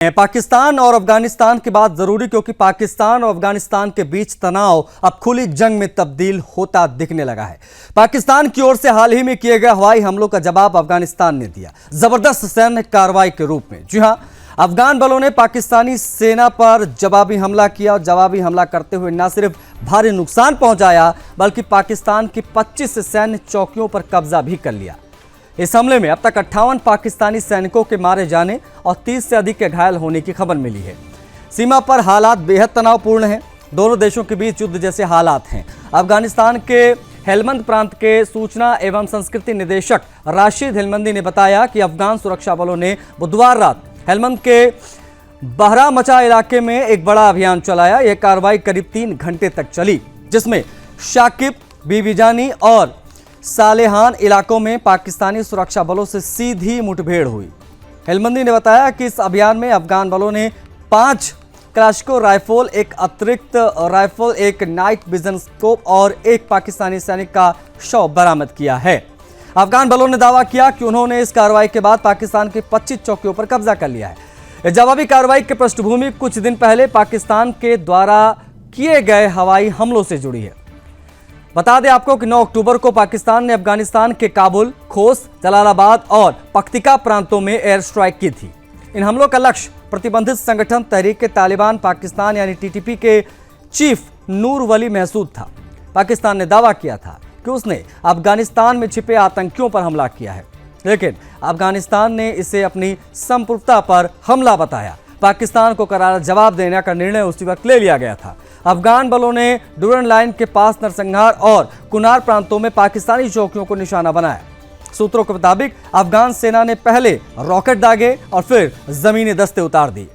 पाकिस्तान और अफगानिस्तान की बात जरूरी, क्योंकि पाकिस्तान और अफगानिस्तान के बीच तनाव अब खुली जंग में तब्दील होता दिखने लगा है। पाकिस्तान की ओर से हाल ही में किए गए हवाई हमलों का जवाब अफगानिस्तान ने दिया, जबरदस्त सैन्य कार्रवाई के रूप में। जी हां, अफगान बलों ने पाकिस्तानी सेना पर जवाबी हमला किया और जवाबी हमला करते हुए न सिर्फ भारी नुकसान पहुंचाया, बल्कि पाकिस्तान की 25 सैन्य चौकियों पर कब्जा भी कर लिया। इस हमले में अब तक 58 पाकिस्तानी सैनिकों के मारे जाने और 30 से अधिक के घायल होने की खबर मिली है। सीमा पर हालात बेहद तनावपूर्ण हैं। दोनों देशों के बीच युद्ध जैसे हालात हैं। अफगानिस्तान के हेलमंद प्रांत के सूचना एवं संस्कृति निदेशक राशिद हेलमंदी ने बताया कि अफगान सुरक्षा बलों ने बुधवार रात हेलमंद के बहरामचा इलाके में एक बड़ा अभियान चलाया। यह कार्रवाई करीब 3 घंटे तक चली, जिसमें शाकिब, बीबीजानी और सालेहान इलाकों में पाकिस्तानी सुरक्षा बलों से सीधी मुठभेड़ हुई। हेलमंदी ने बताया कि इस अभियान में अफगान बलों ने 5 क्लाशको राइफल, एक अतिरिक्त राइफल, एक नाइट विजन स्कोप और एक पाकिस्तानी सैनिक का शव बरामद किया है। अफगान बलों ने दावा किया कि उन्होंने इस कार्रवाई के बाद पाकिस्तान की 25 चौकियों पर कब्जा कर लिया है। जवाबी कार्रवाई की पृष्ठभूमि कुछ दिन पहले पाकिस्तान के द्वारा किए गए हवाई हमलों से जुड़ी है। बता दें आपको कि 9 अक्टूबर को पाकिस्तान ने अफगानिस्तान के काबुल, खोस्त, जलालाबाद और पख्तिका प्रांतों में एयर स्ट्राइक की थी। इन हमलों का लक्ष्य प्रतिबंधित संगठन तहरीक-ए-तालिबान पाकिस्तान यानी टीटीपी के चीफ नूर वली महसूद था। पाकिस्तान ने दावा किया था कि उसने अफगानिस्तान में छिपे आतंकियों पर हमला किया है, लेकिन अफगानिस्तान ने इसे अपनी संप्रभुता पर हमला बताया। पाकिस्तान को करारा जवाब देने का निर्णय उसी वक्त ले लिया गया था। अफगान बलों ने डूरन लाइन के पास नरसंहार और कुनार प्रांतों में पाकिस्तानी चौकियों को निशाना बनाया। सूत्रों के मुताबिक अफगान सेना ने पहले रॉकेट दागे और फिर जमीनी दस्ते उतार दिए,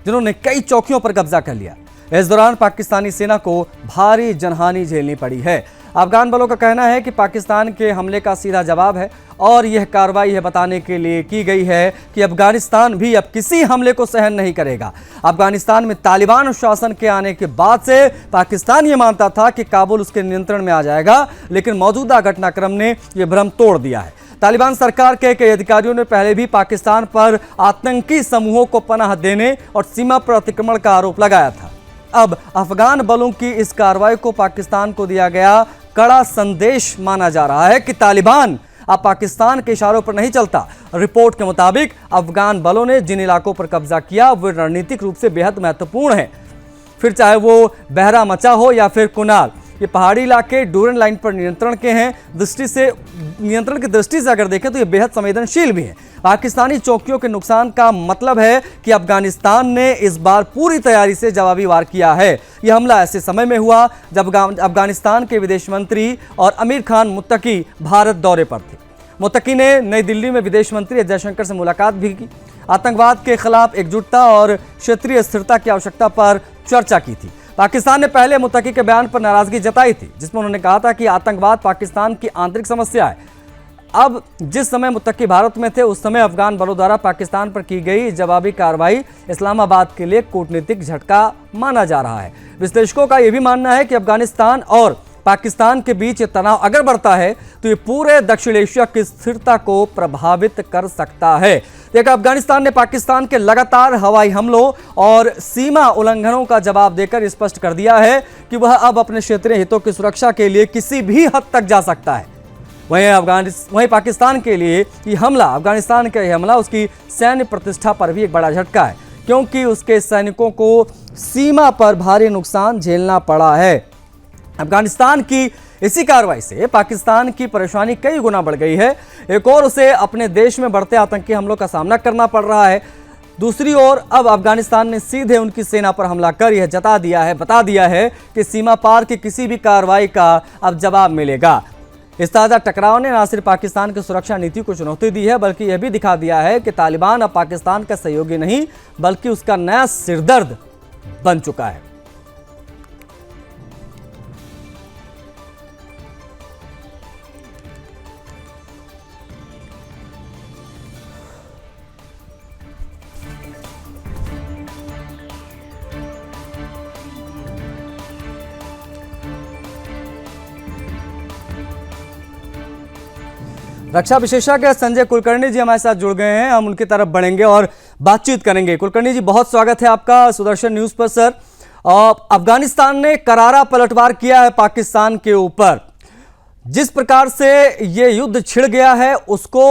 जिन्होंने कई चौकियों पर कब्जा कर लिया। इस दौरान पाकिस्तानी सेना को भारी जनहानि झेलनी पड़ी है। अफगान बलों का कहना है कि पाकिस्तान के हमले का सीधा जवाब है और यह कार्रवाई यह बताने के लिए की गई है कि अफगानिस्तान भी अब किसी हमले को सहन नहीं करेगा। अफगानिस्तान में तालिबान शासन के आने के बाद से पाकिस्तान यह मानता था कि काबुल उसके नियंत्रण में आ जाएगा, लेकिन मौजूदा घटनाक्रम ने यह भ्रम तोड़ दिया है। तालिबान सरकार के कई अधिकारियों ने पहले भी पाकिस्तान पर आतंकी समूहों को पनाह देने और सीमा पर अतिक्रमण का आरोप लगाया था। अब अफगान बलों की इस कार्रवाई को पाकिस्तान को दिया गया कड़ा संदेश माना जा रहा है कि तालिबान अब पाकिस्तान के इशारों पर नहीं चलता। रिपोर्ट के मुताबिक अफगान बलों ने जिन इलाकों पर कब्जा किया वे रणनीतिक रूप से बेहद महत्वपूर्ण हैं, फिर चाहे वो बहरामचा हो या फिर कुनार। ये पहाड़ी इलाके डूरन लाइन पर नियंत्रण के हैं। नियंत्रण की दृष्टि से अगर देखें तो ये बेहद संवेदनशील भी है। पाकिस्तानी चौकियों के नुकसान का मतलब है कि अफगानिस्तान ने इस बार पूरी तैयारी से जवाबी वार किया है। यह हमला ऐसे समय में हुआ जब अफगानिस्तान के विदेश मंत्री और अमीर खान मुत्तकी भारत दौरे पर थे। मुत्तकी ने नई दिल्ली में विदेश मंत्री जयशंकर से मुलाकात भी की। आतंकवाद के खिलाफ एकजुटता और क्षेत्रीय स्थिरता की आवश्यकता पर चर्चा की थी। पाकिस्तान ने पहले मुत्तकी के बयान पर नाराजगी जताई थी, जिसमें उन्होंने कहा था कि आतंकवाद पाकिस्तान की आंतरिक समस्या है। अब जिस समय मुत्तकी भारत में थे, उस समय अफगान बलों द्वारा पाकिस्तान पर की गई जवाबी कार्रवाई इस्लामाबाद के लिए कूटनीतिक झटका माना जा रहा है। विश्लेषकों का यह भी मानना है कि अफगानिस्तान और पाकिस्तान के बीच ये तनाव अगर बढ़ता है तो ये पूरे दक्षिण एशिया की स्थिरता को प्रभावित कर सकता है। देखिए, अफगानिस्तान ने पाकिस्तान के लगातार हवाई हमलों और सीमा उल्लंघनों का जवाब देकर स्पष्ट कर दिया है कि वह अब अपने क्षेत्रीय हितों की सुरक्षा के लिए किसी भी हद तक जा सकता है। वहीं पाकिस्तान के लिए ये हमला, अफगानिस्तान का यह हमला उसकी सैन्य प्रतिष्ठा पर भी एक बड़ा झटका है, क्योंकि उसके सैनिकों को सीमा पर भारी नुकसान झेलना पड़ा है। अफगानिस्तान की इसी कार्रवाई से पाकिस्तान की परेशानी कई गुना बढ़ गई है। एक और उसे अपने देश में बढ़ते आतंकी हमलों का सामना करना पड़ रहा है। दूसरी ओर अब अफगानिस्तान ने सीधे उनकी सेना पर हमला कर यह बता दिया है कि सीमा पार की किसी भी कार्रवाई का अब जवाब मिलेगा। इस ताज़ा टकराव ने न सिर्फ पाकिस्तान की सुरक्षा नीति को चुनौती दी है, बल्कि यह भी दिखा दिया है कि तालिबान अब पाकिस्तान का सहयोगी नहीं बल्कि उसका नया सिरदर्द बन चुका है। रक्षा विशेषज्ञ संजय कुलकर्णी जी हमारे साथ जुड़ गए हैं। हम उनकी तरफ बढ़ेंगे और बातचीत करेंगे। कुलकर्णी जी, बहुत स्वागत है आपका सुदर्शन न्यूज पर। सर, अफगानिस्तान ने करारा पलटवार किया है पाकिस्तान के ऊपर। जिस प्रकार से ये युद्ध छिड़ गया है उसको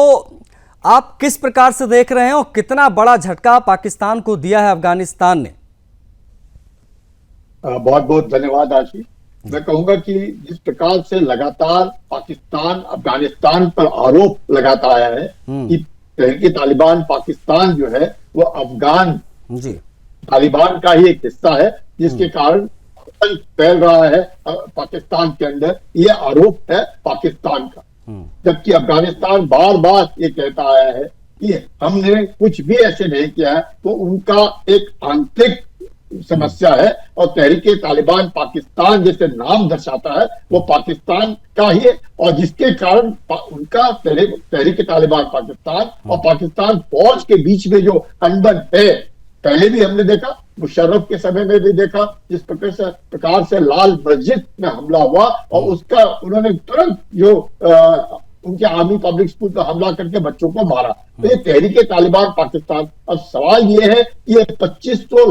आप किस प्रकार से देख रहे हैं और कितना बड़ा झटका पाकिस्तान को दिया है अफगानिस्तान ने? बहुत बहुत धन्यवाद आशीष। मैं कहूंगा कि जिस प्रकार से लगातार पाकिस्तान अफगानिस्तान पर आरोप लगाता आया है कि तहरीक तालिबान पाकिस्तान जो है वो अफगान जी तालिबान का ही एक हिस्सा है, जिसके कारण आतंक फैल रहा है पाकिस्तान के अंदर। ये आरोप है पाकिस्तान का, जबकि अफगानिस्तान बार बार ये कहता आया है कि हमने कुछ भी ऐसे नहीं किया है। तो उनका एक आंतरिक समस्या है और तहरीक तालिबान पाकिस्तान जैसे नाम दर्शाता है वो पाकिस्तान का ही है, और जिसके कारण उनका तहरीक तालिबान पाकिस्तान और पाकिस्तान फौज के बीच में जो अनबन है, पहले भी हमने देखा, मुशर्रफ के समय में भी देखा, जिस प्रकार से लाल मस्जिद में हमला हुआ और उसका उन्होंने तुरंत जो उनके आर्मी पब्लिक स्कूल पर हमला करके बच्चों को मारा। तो ये तहरीक तालिबान पाकिस्तान। अब सवाल ये है कि ये 2500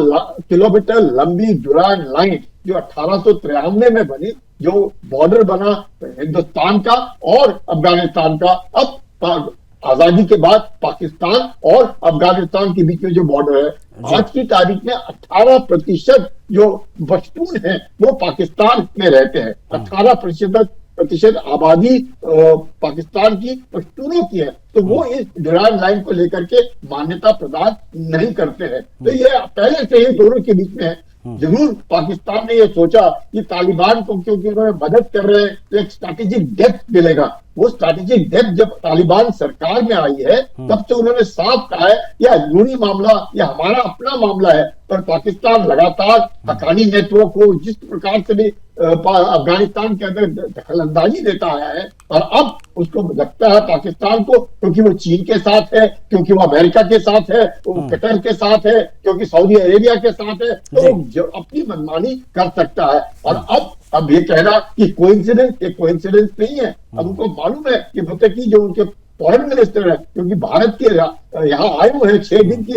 किलोमीटर लंबी डुरान लाइन जो 1893 में बनी, जो बॉर्डर बना हिंदुस्तान का और अफगानिस्तान का, अब आजादी के बाद पाकिस्तान और अफगानिस्तान के बीच में जो बॉर्डर है, आज की तारीख में 18% जो पश्तून है वो पाकिस्तान में रहते हैं। 18% आबादी पाकिस्तान की पश्तूनों की है, तो वो इस डुरान लाइन को लेकर के मान्यता प्रदान नहीं करते हैं। तो ये पहले से ही दोनों के बीच में है। जरूर पाकिस्तान ने ये सोचा कि तालिबान को क्योंकि उन्होंने मदद कर रहे हैं तो एक स्ट्रैटेजिक डेप्थ मिलेगा। वो स्ट्रैटेजिक डेप्थ जब तालिबान सरकार में आई है तब से उन्होंने साफ कहा है यह अंदरूनी मामला, यह हमारा अपना मामला है। पर पाकिस्तान लगातार हक्कानी नेटवर्क को जिस प्रकार से भी अफगानिस्तान के अंदर दखलंदाजी देता आया है, और अब उसको लगता है पाकिस्तान को, क्योंकि वो चीन के साथ है, क्योंकि वो अमेरिका के साथ है, वो कतर के सात है, क्योंकि सऊदी अरेबिया के साथ है, तो वो अपनी मनमानी कर सकता है। और अब ये कहना कि कोइंसिडेंस नहीं है। अब उनको मालूम है कि मुत्तकी जो उनके फॉरेन मिनिस्टर है, क्योंकि भारत के यहाँ आए हुए हैं 6 दिन की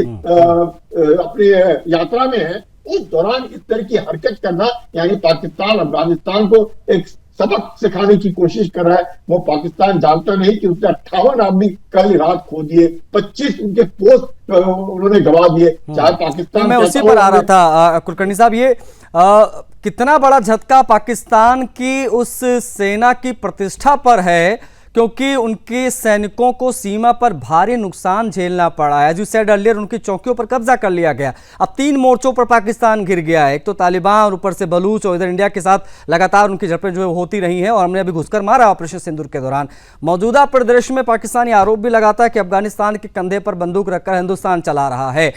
अपनी यात्रा में है, उस दौरान इस तरह की हरकत करना, यानी पाकिस्तान अफगानिस्तान को एक सबक सिखाने की कोशिश कर रहा है। वो पाकिस्तान जानता नहीं कि उसने 58 आदमी कल रात खो दिए, 25 उनके पोस्ट उन्होंने गवा दिए। चाहे पाकिस्तान, मैं उसी पर आ रहा था कुलकर्णी साहब, ये कितना बड़ा झटका पाकिस्तान की उस सेना की प्रतिष्ठा पर है, क्योंकि उनके सैनिकों को सीमा पर भारी नुकसान झेलना पड़ा है। एज यू सेड अर्लियर, उनकी चौकियों पर कब्जा कर लिया गया। अब 3 मोर्चों पर पाकिस्तान घिर गया है, एक तो तालिबान और ऊपर से बलूच, और इधर इंडिया के साथ लगातार उनकी झड़पें जो होती रही हैं, और हमने अभी घुसकर मारा ऑपरेशन सिंदूर के दौरान। मौजूदा परिदृश्य में पाकिस्तानी आरोप भी लगाता है कि अफगानिस्तान के कंधे पर बंदूक रखकर हिंदुस्तान चला रहा है।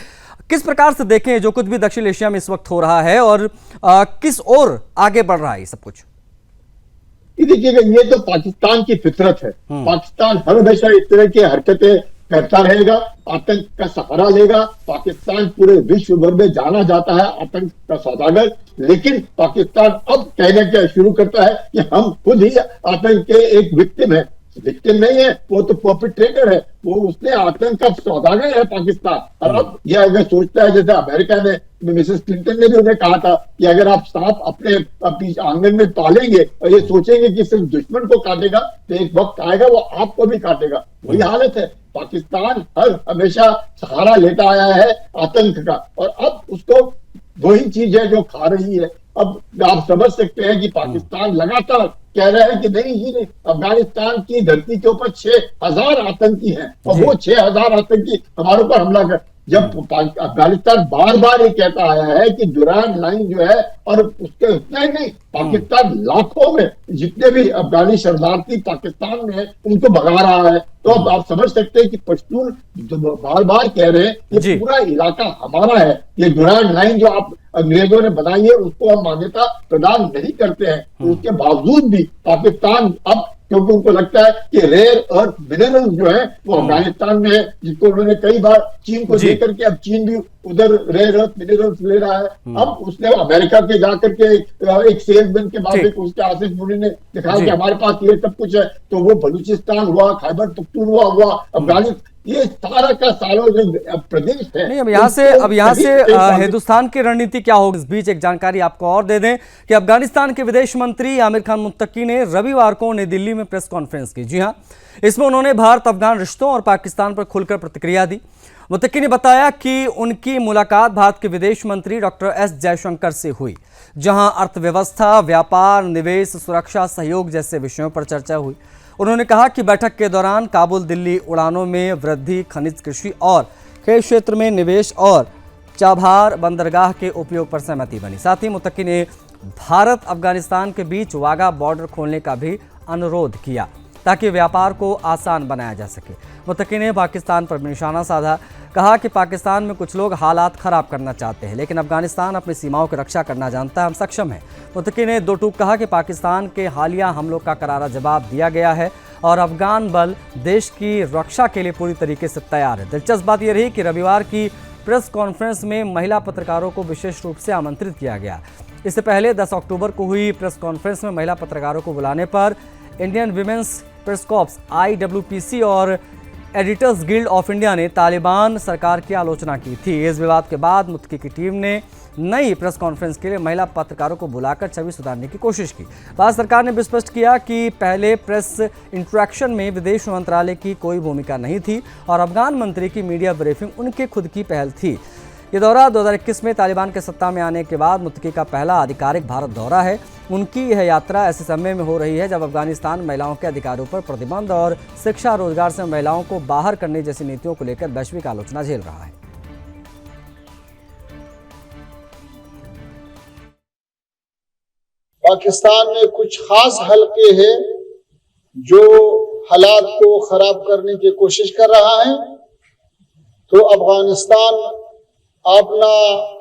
किस प्रकार से देखें जो कुछ भी दक्षिण एशिया में इस वक्त हो रहा है, और किस ओर आगे बढ़ रहा है ये सब कुछ? देखिएगा, ये तो पाकिस्तान की फितरत है। पाकिस्तान हर हमेशा इस तरह की हरकतें करता रहेगा, आतंक का सहारा लेगा। पाकिस्तान पूरे विश्व भर में जाना जाता है आतंक का सौदागर, लेकिन पाकिस्तान अब कहना क्या शुरू करता है कि हम खुद ही आतंक के एक विक्टिम है। विक्टिम नहीं है, वो तो परपेट्रेटर है, वो उसने आतंक का सौदागर है पाकिस्तान। और अब यह अगर सोचता है, जैसे अमेरिका ने, मिसेस क्लिंटन ने भी उन्हें कहा था कि अगर आप सांप अपने आंगन में पालेंगे और ये सोचेंगे कि सिर्फ दुश्मन को काटेगा, तो एक वक्त आएगा वो आपको भी काटेगा। वही हालत है। पाकिस्तान हर हमेशा सहारा लेता आया है आतंक का, और अब उसको वही चीज है जो खा रही है। अब आप समझ सकते हैं कि पाकिस्तान लगातार कह रहा है कि नहीं, अफगानिस्तान की धरती के ऊपर 6000 आतंकी हैं, और वो 6000 आतंकी हमारे ऊपर हमला कर। जब अफगानिस्तान बार बार ये कहता आया है कि डुरान लाइन जो है, और उसके उतना ही नहीं, पाकिस्तान लाखों में जितने भी अफगानी शरणार्थी पाकिस्तान में है उनको भगा रहा है। तो अब आप समझ सकते हैं कि पश्तून बार बार कह रहे हैं कि पूरा इलाका हमारा है। ये डुरान लाइन जो आप अंग्रेजों ने बनाई है उसको हम मान्यता प्रदान नहीं करते हैं। तो उसके बावजूद भी पाकिस्तान अब, क्योंकि उनको लगता है कि रेयर अर्थ मिनरल्स जो है वो अफगानिस्तान में है, जिसको उन्होंने कई बार चीन को देकर के, अब चीन भी उधर रेयर अर्थ मिनरल्स ले रहा है। अब उसने अमेरिका के जाकर के एक सेल्समैन के बाद उसके आसिफ मुनी ने दिखाया कि हमारे पास ये सब कुछ है। तो वो बलूचिस्तान हुआ, खैबर पख्तूनख्वा हुआ, ये सारा का सारा जो प्रदेश है। नहीं, अब यहाँ से हिंदुस्तान की रणनीति क्या होगी? इस बीच एक जानकारी आपको और दे दें कि अफगानिस्तान के विदेश मंत्री आमिर खान मुत्तकी ने रविवार को नई दिल्ली में प्रेस कॉन्फ्रेंस की। जी हाँ, इसमें उन्होंने भारत अफगान रिश्तों और पाकिस्तान पर खुलकर प्रतिक्रिया दी। मुत्तकी ने बताया कि उनकी मुलाकात भारत के विदेश मंत्री डॉक्टर एस जयशंकर से हुई, जहां अर्थव्यवस्था, व्यापार, निवेश, सुरक्षा, सहयोग जैसे विषयों पर चर्चा हुई। उन्होंने कहा कि बैठक के दौरान काबुल दिल्ली उड़ानों में वृद्धि, खनिज, कृषि और खेल क्षेत्र में निवेश और चाबहार बंदरगाह के उपयोग पर सहमति बनी। साथ ही मुत्तकी ने भारत अफगानिस्तान के बीच वाघा बॉर्डर खोलने का भी अनुरोध किया ताकि व्यापार को आसान बनाया जा सके। मुत्तकी ने पाकिस्तान पर भी निशाना साधा, कहा कि पाकिस्तान में कुछ लोग हालात खराब करना चाहते हैं, लेकिन अफगानिस्तान अपनी सीमाओं की रक्षा करना जानता है, हम सक्षम हैं। मुत्तकी ने दो टूक कहा कि पाकिस्तान के हालिया हमलों का करारा जवाब दिया गया है और अफगान बल देश की रक्षा के लिए पूरी तरीके से तैयार है। दिलचस्प बात यह रही कि रविवार की प्रेस कॉन्फ्रेंस में महिला पत्रकारों को विशेष रूप से आमंत्रित किया गया। इससे पहले 10 अक्टूबर को हुई प्रेस कॉन्फ्रेंस में महिला पत्रकारों को बुलाने पर Indian women's press corps IWPC और एडिटर्स गिल्ड ऑफ इंडिया ने तालिबान सरकार की आलोचना की थी। इस विवाद के बाद मुत्तकी की टीम ने नई प्रेस कॉन्फ्रेंस के लिए महिला पत्रकारों को बुलाकर छवि सुधारने की कोशिश की। भारत सरकार ने भी स्पष्ट किया कि पहले प्रेस इंटरेक्शन में विदेश मंत्रालय की कोई भूमिका नहीं थी और अफगान मंत्री की मीडिया ब्रीफिंग उनके खुद की पहल थी। ये दौरा 2021 में तालिबान के सत्ता में आने के बाद मुत्तकी का पहला आधिकारिक भारत दौरा है। उनकी यह यात्रा ऐसे समय में हो रही है जब अफगानिस्तान महिलाओं के अधिकारों पर प्रतिबंध और शिक्षा, रोजगार से महिलाओं को बाहर करने जैसी नीतियों को लेकर वैश्विक आलोचना झेल रहा है। पाकिस्तान में कुछ खास हलके हैं जो हालात को खराब करने की कोशिश कर रहा है, तो अफगानिस्तान अपना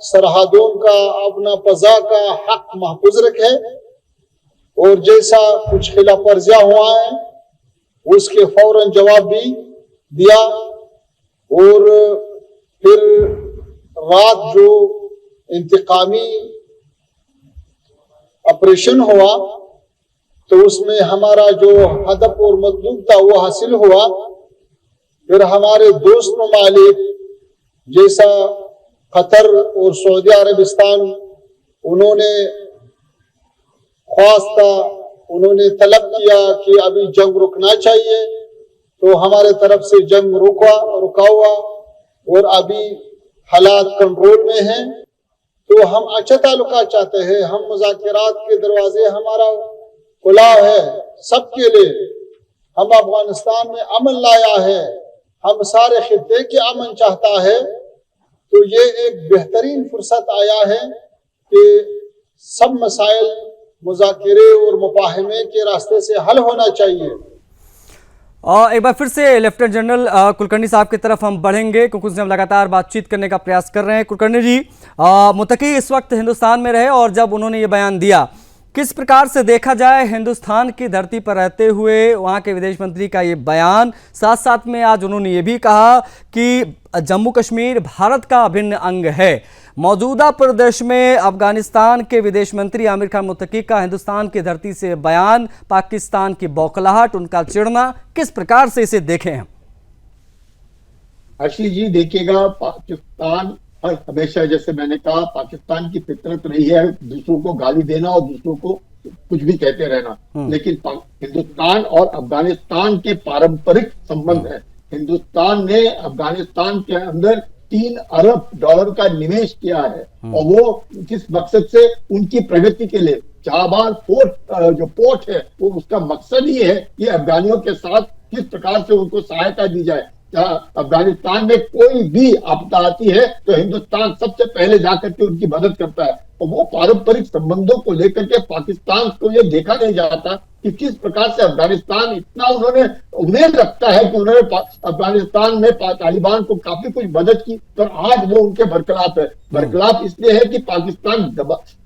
सरहदों का, अपना फजा का हक महफूज रखे और जैसा कुछ खिलाफ वर्जियां हुआ है उसके फौरन जवाब भी दिया। और फिर रात जो इंतकामी ऑपरेशन हुआ तो उसमें हमारा जो हदफ और मतलूब था वो हासिल हुआ। फिर हमारे दोस्त ममालिक जैसा कतर और सऊदी अरबिस्तान उन्होंने ख्वास्ता, उन्होंने तलब किया कि अभी जंग रुकना चाहिए, तो हमारे तरफ से जंग रुका हुआ और अभी हालात कंट्रोल में हैं। तो हम अच्छा ताल्लुकात चाहते हैं, हम मुज़ाकिरात के दरवाजे हमारा खुला है सबके लिए। हम अफगानिस्तान में अमन लाया है, हम सारे खित्ते के अमन चाहता है। तो ये एक बेहतरीन फुर्सत आया है कि सब मसाइल मुज़ाकिरे और मुफाहमे के रास्ते से हल होना चाहिए। एक बार फिर से लेफ्टिनेंट जनरल कुलकर्णी साहब की तरफ हम बढ़ेंगे क्योंकि उसने हम लगातार बातचीत करने का प्रयास कर रहे हैं। कुलकर्णी जी, मुत्तकी इस वक्त हिंदुस्तान में रहे और जब उन्होंने ये बयान दिया, किस प्रकार से देखा जाए हिंदुस्तान की धरती पर रहते हुए वहाँ के विदेश मंत्री का ये बयान? साथ साथ में आज उन्होंने ये भी कहा कि जम्मू कश्मीर भारत का अभिन्न अंग है। मौजूदा परिदृश्य में अफगानिस्तान के विदेश मंत्री आमिर खान मुत्तकी का हिंदुस्तान की धरती से बयान, पाकिस्तान की बौखलाहट, उनका चिढ़ना, किस प्रकार से इसे देखें हम? आशीष जी देखिएगा, पाकिस्तान और हमेशा जैसे मैंने कहा पाकिस्तान की फितरत रही है दूसरों को गाली देना और दूसरों को कुछ भी कहते रहना, लेकिन हिंदुस्तान और अफगानिस्तान के पारंपरिक संबंध है। हिंदुस्तान ने अफगानिस्तान के अंदर $3 अरब का निवेश किया है और वो किस मकसद से? उनकी प्रगति के लिए। चाबार पोर्ट जो पोर्ट है वो उसका मकसद ही है कि अफगानियों के साथ किस प्रकार से उनको सहायता दी जाए। अफगानिस्तान में कोई भी आपदा आती है तो हिंदुस्तान सबसे पहले जाकर के उनकी मदद करता है और वो पारंपरिक संबंधों को लेकर के पाकिस्तान को ये देखा नहीं जाता कि किस प्रकार से अफगानिस्तान इतना उन्हें लगता है कि उन्होंने अफगानिस्तान में तालिबान को काफी कुछ मदद की, पर आज वो उनके बरखिलाफ है। बरखिलाफ इसलिए है कि पाकिस्तान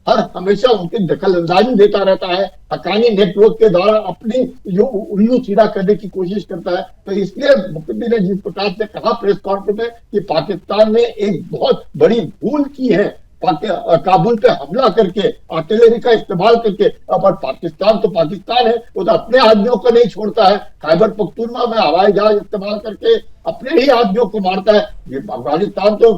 हर हमेशा उनकी दखल अंदाजी देता रहता है, हकानी नेटवर्क के द्वारा अपनी जो उल्लू सीधा करने की कोशिश करता है। तो इसलिए मुख्यमंत्री ने जिस प्रकार से कहा प्रेस कॉन्फ्रेंस में कि पाकिस्तान ने एक बहुत बड़ी भूल की है काबुल पे हमला करके आर्टिलरी का इस्तेमाल करके, अब पाकिस्तान तो पाकिस्तान है, वो तो अपने आदमियों को नहीं छोड़ता है। खैबर पख्तूनख्वा में हवाई जहाज इस्तेमाल करके अपने ही आदमियों को मारता है। ये अफगानिस्तान तो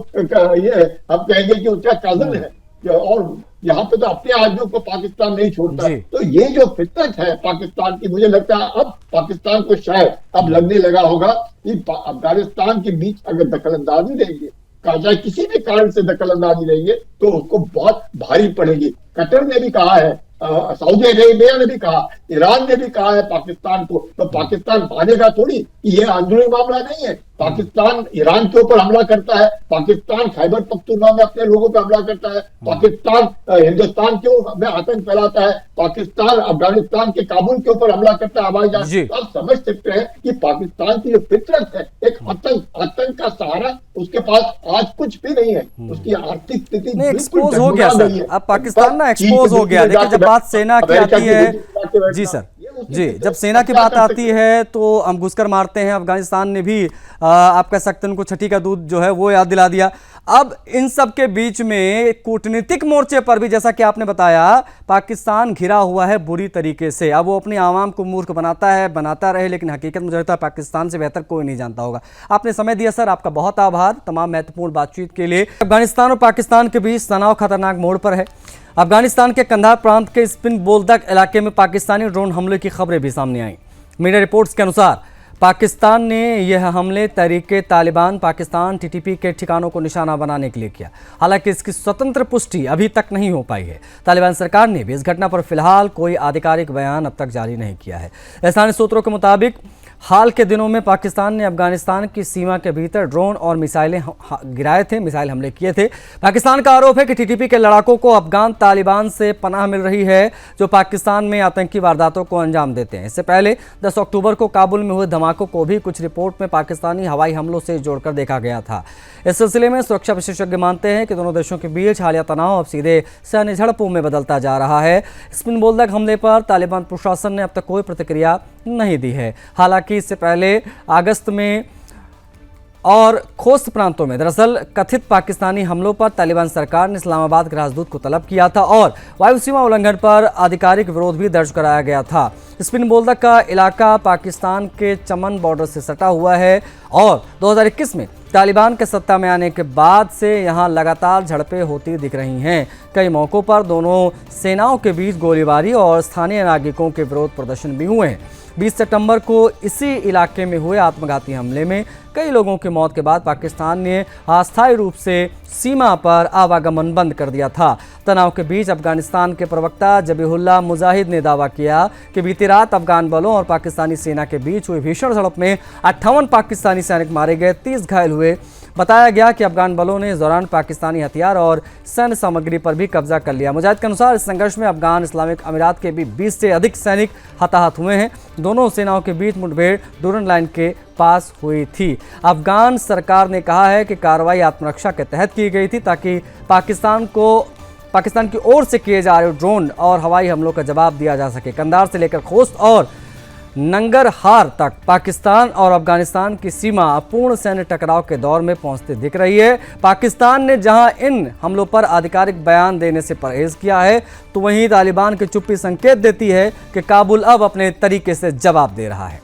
ये हम कहेंगे कि उसका कजन है, और यहाँ पे तो अपने आदमियों को पाकिस्तान नहीं छोड़ता। तो ये जो फितरत है पाकिस्तान की, मुझे लगता है अब पाकिस्तान को शायद अब लगने लगा होगा कि अफगानिस्तान के बीच अगर दखल अंदाजी रहेंगे, चाहे किसी भी कारण से दखल अंदाजी रहेंगे, तो उसको बहुत भारी पड़ेगी। कतर ने भी कहा है, सऊदी अरेबिया ने भी कहा, ईरान ने भी कहा है पाकिस्तान को, तो पाकिस्तान मानेगा थोड़ी कि ये अंदरूनी मामला नहीं है। पाकिस्तान ईरान के ऊपर हमला करता है, पाकिस्तान खैबर पख्तूनख्वा में अपने लोगों पर हमला करता है, पाकिस्तान हिंदुस्तान के में आतंक फैलाता है, पाकिस्तान अफगानिस्तान के काबुल के ऊपर हमला करता है हवाई जहाज। तो आप समझ सकते हैं कि पाकिस्तान की जो फितरत है, एक आतंक का सहारा उसके पास आज कुछ भी नहीं है। उसकी आर्थिक स्थिति एक्सपोज हो गया सर, अब पाकिस्तान ना एक्सपोज हो गया। देखिए जब बात सेना की आती है, जी सर जी, जब सेना की बात आती है तो हम घुसकर मारते हैं। अफगानिस्तान ने भी आप कह सकते हैं उनको छठी का दूध जो है वो याद दिला दिया। अब इन सब के बीच में कूटनीतिक मोर्चे पर भी, जैसा कि आपने बताया, पाकिस्तान घिरा हुआ है बुरी तरीके से। अब वो अपनी आवाम को मूर्ख बनाता रहे, लेकिन हकीकत मुझे लगता है पाकिस्तान से बेहतर कोई नहीं जानता होगा। आपने समय दिया सर, आपका बहुत आभार तमाम महत्वपूर्ण बातचीत के लिए। अफगानिस्तान और पाकिस्तान के बीच तनाव खतरनाक मोड़ पर है। अफगानिस्तान के कंधार प्रांत के स्पिन बोल्दक इलाके में पाकिस्तानी ड्रोन हमले की खबरें भी सामने आई। मीडिया रिपोर्ट्स के अनुसार पाकिस्तान ने यह हमले तहरीके तालिबान पाकिस्तान टीटीपी के ठिकानों को निशाना बनाने के लिए किया। हालांकि इसकी स्वतंत्र पुष्टि अभी तक नहीं हो पाई है। तालिबान सरकार ने भी इस घटना पर फिलहाल कोई आधिकारिक बयान अब तक जारी नहीं किया है। स्थानीय सूत्रों के मुताबिक हाल के दिनों में पाकिस्तान ने अफगानिस्तान की सीमा के भीतर ड्रोन और मिसाइलें गिराए थे, मिसाइल हमले किए थे। पाकिस्तान का आरोप है कि टीटीपी के लड़ाकों को अफगान तालिबान से पनाह मिल रही है, जो पाकिस्तान में आतंकी वारदातों को अंजाम देते हैं। इससे पहले 10 अक्टूबर को काबुल में हुए धमाकों को भी कुछ रिपोर्ट में पाकिस्तानी हवाई हमलों से जोड़कर देखा गया था। इस सिलसिले में सुरक्षा विशेषज्ञ मानते हैं कि दोनों देशों के बीच हालिया तनाव अब सीधे सैन्य झड़पों में बदलता जा रहा है। स्पिन बोल्दक हमले पर तालिबान प्रशासन ने अब तक कोई प्रतिक्रिया नहीं दी है। हालांकि इससे पहले अगस्त में और खोस्त प्रांतों में दरअसल कथित पाकिस्तानी हमलों पर तालिबान सरकार ने इस्लामाबाद के राजदूत को तलब किया था और वायु सीमा उल्लंघन पर आधिकारिक विरोध भी दर्ज कराया गया था। स्पिन बोल्दक का इलाका पाकिस्तान के चमन बॉर्डर से सटा हुआ है और 2021 में तालिबान के सत्ता में आने के बाद से यहां लगातार झड़पें होती दिख रही हैं। कई मौक़ों पर दोनों सेनाओं के बीच गोलीबारी और स्थानीय नागरिकों के विरोध प्रदर्शन भी हुए हैं। 20 सितंबर को इसी इलाके में हुए आत्मघाती हमले में कई लोगों की मौत के बाद पाकिस्तान ने अस्थायी रूप से सीमा पर आवागमन बंद कर दिया था। तनाव के बीच अफगानिस्तान के प्रवक्ता जबीहुल्लाह मुजाहिद ने दावा किया कि बीती रात अफगान बलों और पाकिस्तानी सेना के बीच हुई भीषण झड़प में 58 पाकिस्तानी सैनिक मारे गए, 30 घायल हुए। बताया गया कि अफगान बलों ने इस दौरान पाकिस्तानी हथियार और सैन्य सामग्री पर भी कब्जा कर लिया। मुजाहिद के अनुसार इस संघर्ष में अफगान इस्लामिक अमीरात के भी 20 से अधिक सैनिक हताहत हुए हैं। दोनों सेनाओं के बीच मुठभेड़ डूरन लाइन के पास हुई थी। अफगान सरकार ने कहा है कि कार्रवाई आत्मरक्षा के तहत की गई थी ताकि पाकिस्तान की ओर से किए जा रहे ड्रोन और हवाई हमलों का जवाब दिया जा सके। कंधार से लेकर खोस्त और नंगरहार तक पाकिस्तान और अफगानिस्तान की सीमा पूर्ण सैन्य टकराव के दौर में पहुंचती दिख रही है। पाकिस्तान ने जहां इन हमलों पर आधिकारिक बयान देने से परहेज किया है, तो वहीं तालिबान की चुप्पी संकेत देती है कि काबुल अब अपने तरीके से जवाब दे रहा है।